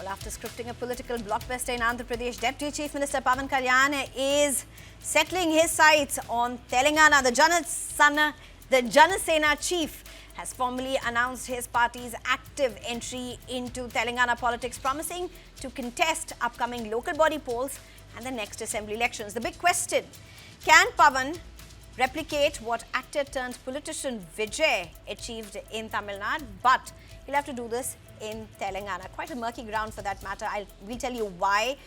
Well, after scripting a political blockbuster in Andhra Pradesh, Deputy Chief Minister Pawan Kalyan is settling his sights on Telangana. The Jana Sena chief has formally announced his party's active entry into Telangana politics, promising to contest upcoming local body polls and the next assembly elections. The big question, can Pawan replicate what actor turned politician Vijay achieved in Tamil Nadu? But he'll have to do this in Telangana. Quite a murky ground for that matter. We'll tell you why.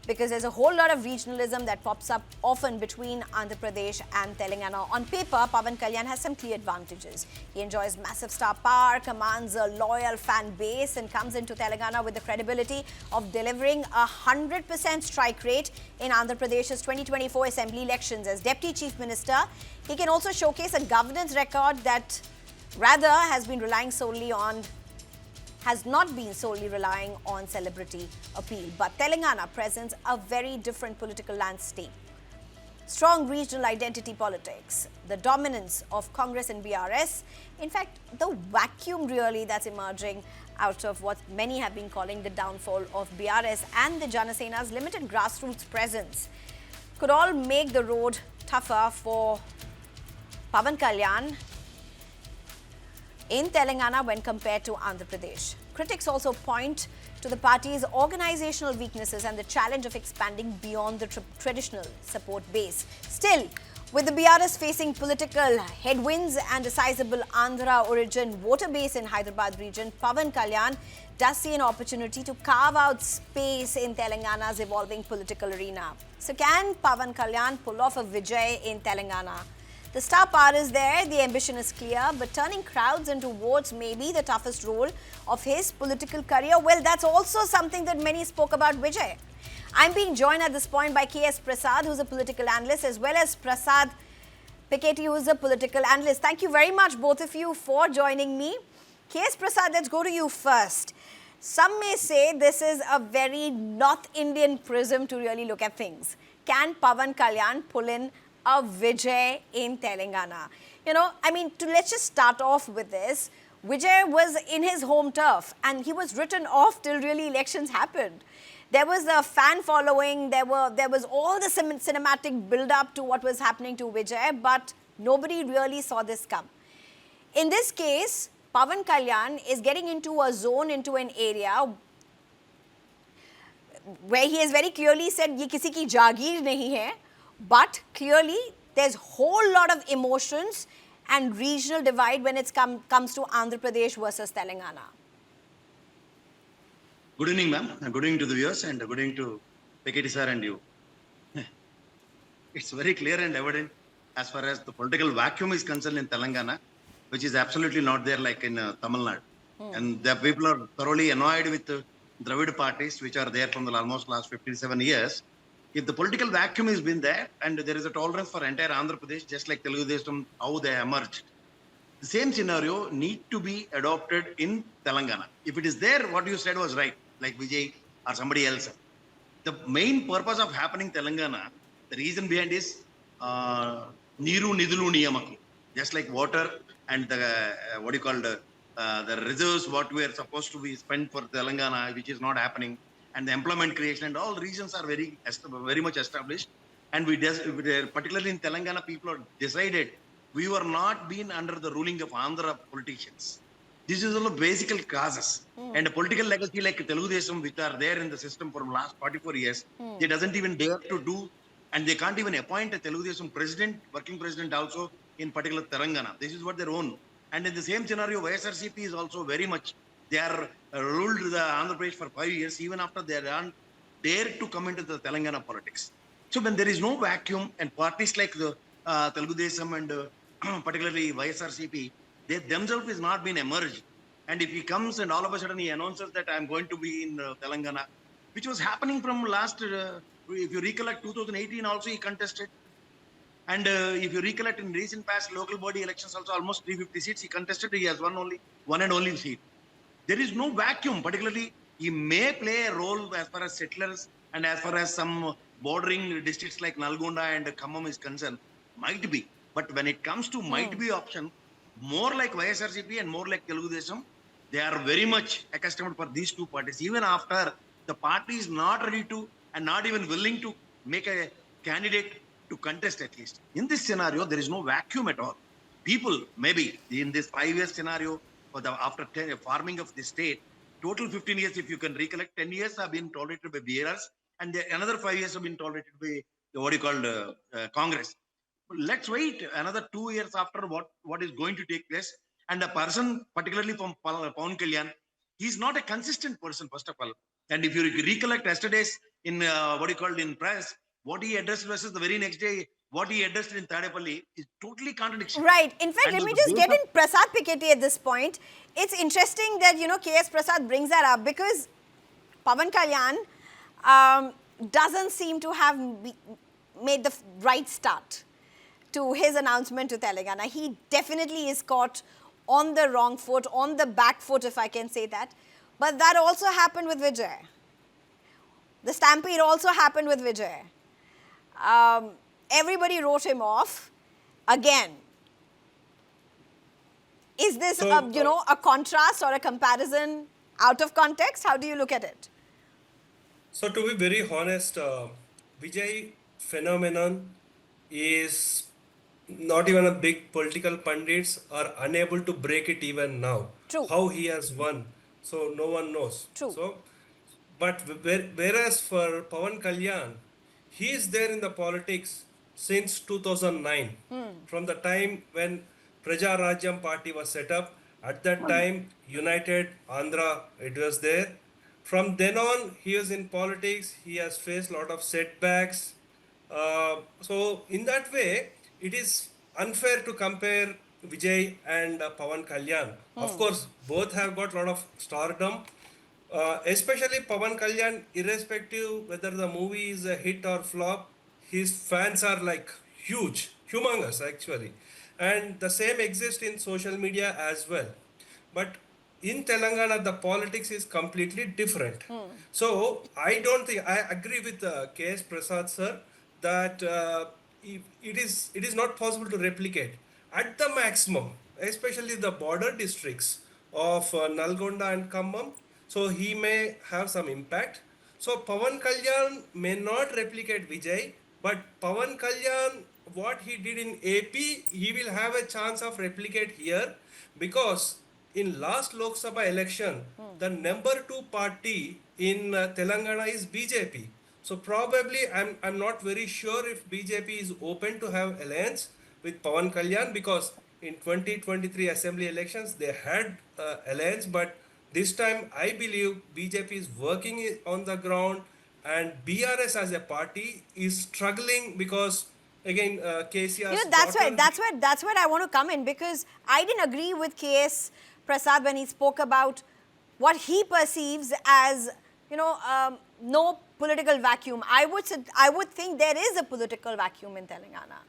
Because there's a whole lot of regionalism that pops up often between Andhra Pradesh and Telangana. On paper, Pawan Kalyan has some clear advantages. He enjoys massive star power, commands a loyal fan base, and comes into Telangana with the credibility of delivering a 100% strike rate in Andhra Pradesh's 2024 assembly elections. As Deputy Chief Minister, he can also showcase a governance record that rather has not been solely relying on celebrity appeal. But Telangana presents a very different political landscape. Strong regional identity politics, the dominance of Congress and BRS, in fact, the vacuum really that's emerging out of what many have been calling the downfall of BRS and the Jana Sena's limited grassroots presence could all make the road tougher for Pawan Kalyan in Telangana when compared to Andhra Pradesh. Critics also point to the party's organizational weaknesses and the challenge of expanding beyond the traditional support base. Still, with the BRS facing political headwinds and a sizable Andhra origin voter base in Hyderabad region, Pawan Kalyan does see an opportunity to carve out space in Telangana's evolving political arena. So can Pawan Kalyan pull off a Vijay in Telangana? The star power is there, the ambition is clear, but turning crowds into votes may be the toughest role of his political career. Well, that's also something that many spoke about Vijay. I'm being joined at this point by K.S. Prasad, who's a political analyst, as well as Prasad Piketty, who's a political analyst. Thank you very much, both of you, for joining me. K.S. Prasad, let's go to you first. Some may say this is a very North Indian prism to really look at things. Can Pawan Kalyan pull in a Vijay in Telangana? Let's just start off with this. Vijay was in his home turf and he was written off till really elections happened. There was a fan following, there was all the cinematic build-up to what was happening to Vijay, but nobody really saw this come. In this case, Pawan Kalyan is getting into a zone, into an area where he has very clearly said, "Ye kisi ki jagir nahi hai." But clearly, there's a whole lot of emotions and regional divide when it comes to Andhra Pradesh versus Telangana. Good evening, ma'am. Good evening to the viewers and good evening to Piketty sir and you. It's very clear and evident as far as the political vacuum is concerned in Telangana, which is absolutely not there like in Tamil Nadu. And the people are thoroughly annoyed with the Dravid parties, which are there from the almost last 57 years. If the political vacuum has been there and there is a tolerance for entire Andhra Pradesh, just like Telangana, how they emerged, the same scenario need to be adopted in Telangana. If it is there, what you said was right, like Vijay or somebody else. The main purpose of happening Telangana, the reason behind is Niru Nidulu Niyamaku, just like water and the the reserves what we are supposed to be spent for Telangana, which is not happening. And the employment creation and all regions are very much established. And particularly in Telangana, people have decided we were not being under the ruling of Andhra politicians. This is all the basic causes. And a political legacy like Telangana, which are there in the system for the last 44 years, they doesn't even dare to do, and they can't even appoint a Telangana president, working president also in particular Telangana. This is what their own. And in the same scenario, YSRCP is also very much. They are ruled the Andhra Pradesh for 5 years, even after they are dared to come into the Telangana politics. So when there is no vacuum and parties like the Telangana and particularly YSRCP, they themselves is not been emerged. And if he comes and all of a sudden he announces that I am going to be in Telangana, which was happening from last, if you recollect 2018 also he contested. And if you recollect in recent past local body elections also almost 350 seats he contested, he has one and only seat. There is no vacuum, particularly he may play a role as far as settlers and as far as some bordering districts like Nalgonda and Khammam is concerned, might be. But when it comes to might be option, more like YSRCP and more like Telangana, They are very much accustomed for these two parties. Even after the party is not ready to and not even willing to make a candidate to contest at least. In this scenario, there is no vacuum at all. People, maybe in this 5 year scenario, for the after 10, farming of the state, total 15 years, if you can recollect, 10 years have been tolerated by BRs, and another 5 years have been tolerated by what you call Congress. Let's wait another 2 years after what is going to take place. And a person, particularly from Pawan Kalyan, he's not a consistent person, first of all. And if you recollect yesterday's in what you called in press, what he addressed versus the very next day, what he addressed in Tadepalli is totally contradiction. Right. In fact, And let on me the just base get of in Prasad Piketty at this point. It's interesting that, K.S. Prasad brings that up because Pawan Kalyan doesn't seem to have made the right start to his announcement to Telangana. He definitely is caught on the wrong foot, on the back foot, if I can say that. But that also happened with Vijay. The stampede also happened with Vijay. Everybody wrote him off. Again, is this a contrast or a comparison out of context? How do you look at it? So to be very honest, Vijay phenomenon is not even a big political pundits are unable to break it even now. True. How he has won, so no one knows. True. So, but whereas for Pawan Kalyan, he is there in the politics since 2009, from the time when Praja Rajyam party was set up. At that time, United Andhra, it was there. From then on, he is in politics. He has faced a lot of setbacks. So in that way, it is unfair to compare Vijay and Pawan Kalyan. Of course, both have got a lot of stardom. Especially Pawan Kalyan, irrespective whether the movie is a hit or flop, his fans are like huge, humongous actually. And the same exists in social media as well. But in Telangana, the politics is completely different. So I don't think I agree with K.S. Prasad sir that it is not possible to replicate at the maximum, especially the border districts of Nalgonda and Khammam. So he may have some impact. So Pawan Kalyan may not replicate Vijay, but Pawan Kalyan, what he did in AP, he will have a chance of replicate here because in last Lok Sabha election, the number 2 party in Telangana is BJP. So probably I'm not very sure if BJP is open to have alliance with Pawan Kalyan because in 2023 assembly elections they had alliance, but this time I believe BJP is working on the ground and BRS as a party is struggling because again KCR's That's where I want to come in because I didn't agree with K.S. Prasad when he spoke about what he perceives as, no political vacuum. I would think there is a political vacuum in Telangana.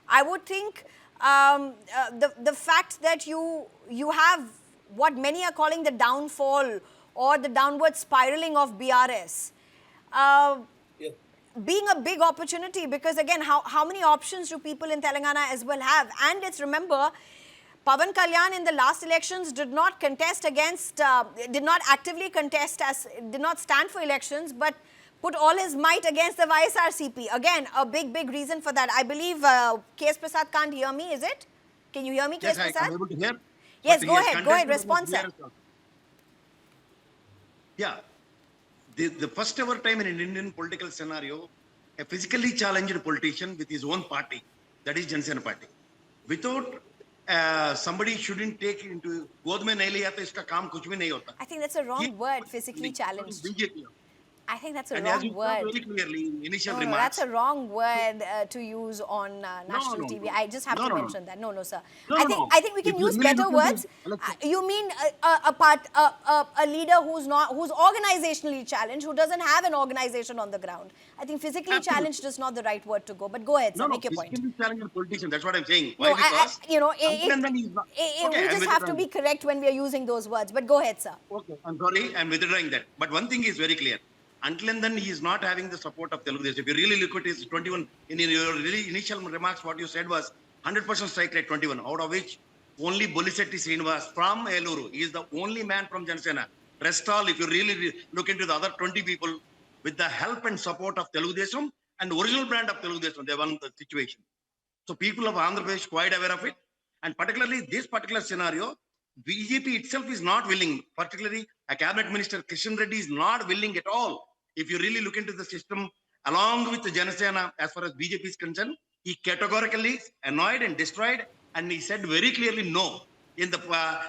I would think the fact that you have what many are calling the downfall or the downward spiraling of BRS being a big opportunity because again, how many options do people in Telangana as well have? And let's remember, Pawan Kalyan in the last elections did not contest against, did not actively contest did not stand for elections, but put all his might against the YSRCP. Again, a big reason for that. I believe K.S. Prasad can't hear me, is it? Can you hear me, K.S. yes, Prasad? I'm able to hear. Yes, But go he has ahead, contested respond, sir. against BRS. Yeah, the first ever time in an Indian political scenario, a physically challenged politician with his own party, that is Jana Sena party, without somebody shouldn't take into गोद में नहीं लिया तो इसका काम कुछ भी नहीं होता. I think that's a wrong word, physically challenged. BJP. I think that's a And as wrong you word. said very clearly in initial No, remarks. that's a wrong word to use on national no, TV. no. I just have No, to no, no. mention that. No, sir. No, I think we If can you use really better look into words. election- You mean a leader who's organizationally challenged, who doesn't have an organization on the ground. I think physically Absolutely. challenged is not the right word to go. But go ahead, sir. Make your point. physically challenged politician. That's what I'm saying. No, Why? Because until and then he's not. we Okay, I'm just have to withdrawing be correct when we are using those words. But go ahead, sir. Okay, I'm sorry, I'm withdrawing that. But one thing is very clear. Until and then he is not having the support of Telugu Desam. If you really look at his 21, in your really initial remarks, what you said was 100% strike rate 21, out of which only Bolisetti Srinivas from Eluru. He is the only man from Jana Sena. Rest all, if you really look into the other 20 people, with the help and support of Telugu Desam and original brand of Telugu Desam, they won the situation. So people of Andhra Pradesh quite aware of it. And particularly this particular scenario, BJP itself is not willing, particularly a cabinet minister, Kishan Reddy, is not willing at all. If you really look into the system, along with the Jana Sena, as far as BJP is concerned, he categorically annoyed and destroyed, and he said very clearly no. In the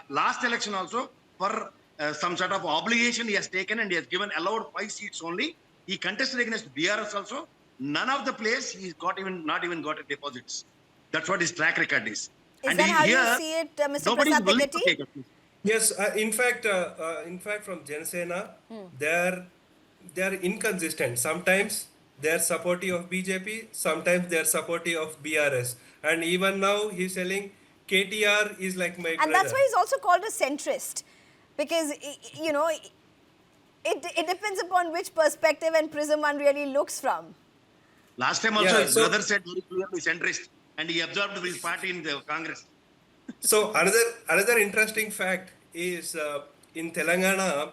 last election also, for some sort of obligation he has taken, and he has given allowed 5 seats only. He contested against BRS also. None of the place he's got not even got a deposits. That's what his track record is. Is that how you see it, Mr. Nobody is Prasad willing to Piketty? take it. Yes, in fact, from Jana Sena, they're inconsistent. Sometimes they're supportive of BJP, sometimes they're supportive of BRS, and even now he's telling KTR is like my And brother. that's why he's also called a centrist, because you know it depends upon which perspective and prism one really looks from. Last time also, Yeah, his brother said very clearly centrist, and he absorbed his party in the Congress. So another interesting fact is in Telangana,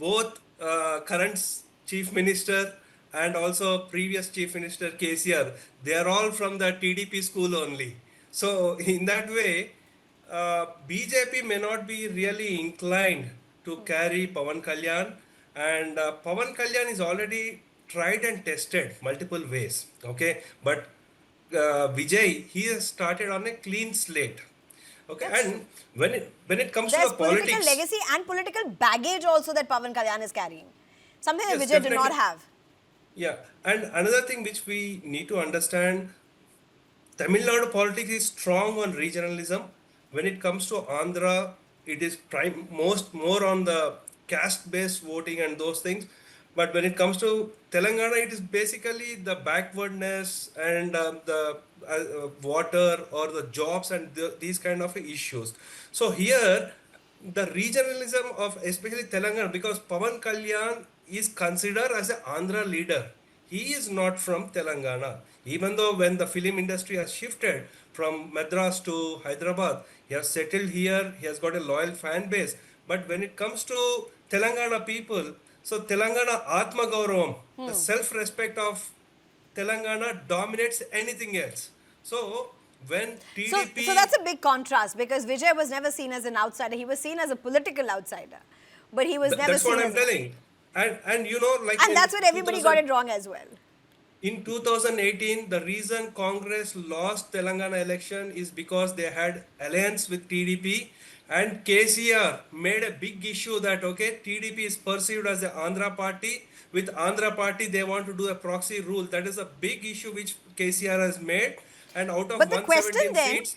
both current chief minister and also previous chief minister KCR, they are all from the TDP school only. So in that way, BJP may not be really inclined to carry Pawan Kalyan, and Pawan Kalyan is already tried and tested multiple ways. Okay, but Vijay, he has started on a clean slate. Okay, That's and when it comes There's to the political politics, legacy and political baggage also that Pawan Kalyan is carrying. Something that Yes, Vijay did not definitely. have. Yeah, and another thing which we need to understand, Tamil Nadu politics is strong on regionalism. When it comes to Andhra, it is more on the caste-based voting and those things. But when it comes to Telangana, it is basically the backwardness and water or the jobs and these kind of issues. So here, the regionalism of especially Telangana, because Pawan Kalyan is considered as an Andhra leader. He is not from Telangana. Even though when the film industry has shifted from Madras to Hyderabad, he has settled here, he has got a loyal fan base. But when it comes to Telangana people, so Telangana Atma Gauravam, the self-respect of Telangana dominates anything else. So when TDP... So that's a big contrast, because Vijay was never seen as an outsider. He was seen as a political outsider. But he was never That's seen what I'm as telling. And you know, like... And that's where everybody got it wrong as well. In 2018, the reason Congress lost Telangana election is because they had alliance with TDP, and KCR made a big issue that, okay, TDP is perceived as the Andhra party. With Andhra party, they want to do a proxy rule. That is a big issue which KCR has made. And out of But the question 117 then, seats...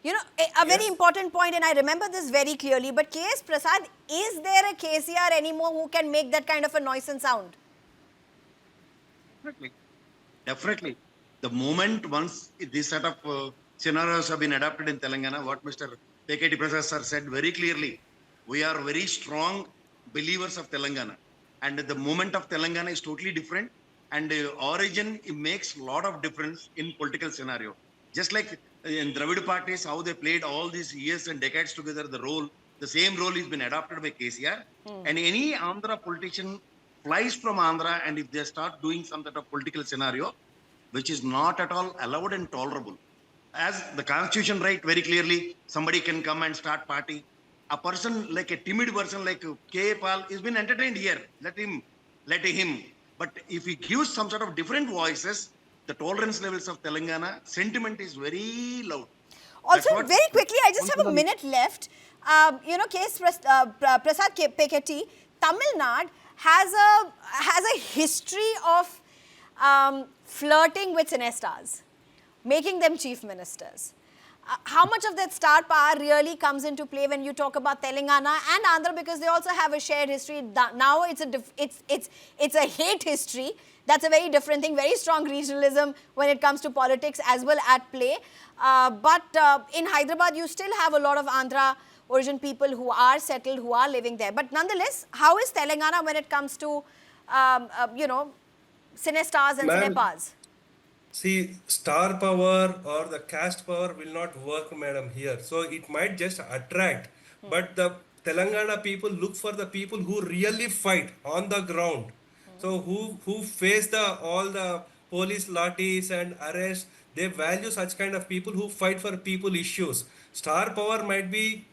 you know, a very Yes. important point, and I remember this very clearly, but K.S. Prasad, is there a KCR anymore who can make that kind of a noise and sound? Definitely. The moment once this set of scenarios have been adopted in Telangana, what Mr. Pawan'S Prasad sir said very clearly, we are very strong believers of Telangana. And the moment of Telangana is totally different, and origin, it makes a lot of difference in political scenario. Just like in Dravid parties, how they played all these years and decades together, the same role has been adopted by KCR. And any Andhra politician flies from Andhra, and if they start doing some sort of political scenario, which is not at all allowed and tolerable. As the constitution writes very clearly, somebody can come and start party. A person like a timid person like K. Pal has been entertained here. Let him. But if he gives some sort of different voices, the tolerance levels of Telangana, sentiment is very loud. Also, very quickly, I just have a minute left. You know, K.S. Prasad Piketty, Tamil Nadu has a history of flirting with cinestars, making them chief ministers. How much of that star power really comes into play when you talk about Telangana and Andhra, because they also have a shared history. Now it's a hate history. That's a very different thing. Very strong regionalism when it comes to politics as well at play. But in Hyderabad, you still have a lot of Andhra origin people who are settled, who are living there. But nonetheless, how is Telangana when it comes to you know, cinestars and cinepars? See, star power or the caste power will not work, madam, here. So it might just attract, but the Telangana people look for the people who really fight on the ground. So who face the all the police lathis and arrests. They value such kind of people who fight for people issues. Star power might be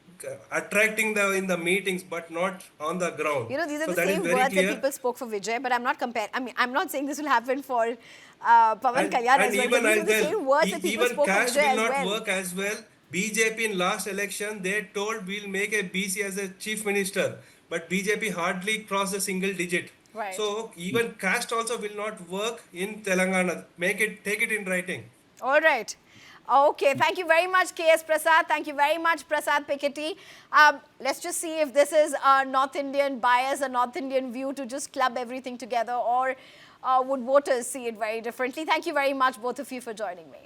attracting the in the meetings, but not on the ground. You know, these are So the that is same very words that clear. people spoke for Vijay, but I'm not comparing. I mean, I'm not saying this will happen for Pawan And, Kalyan and as well. even But these I'll are the tell, same words that people even spoke for caste Vijay will as not well. work as well. BJP in last election, they told we'll make a BC as a chief minister, but BJP hardly crossed a single digit. Right. So even caste also will not work in Telangana. Take it in writing. All right. Okay, thank you very much, K.S. Prasad. Thank you very much, Prasad Piketty. Let's just see if this is a North Indian bias, a North Indian view to just club everything together, or would voters see it very differently? Thank you very much, both of you, for joining me.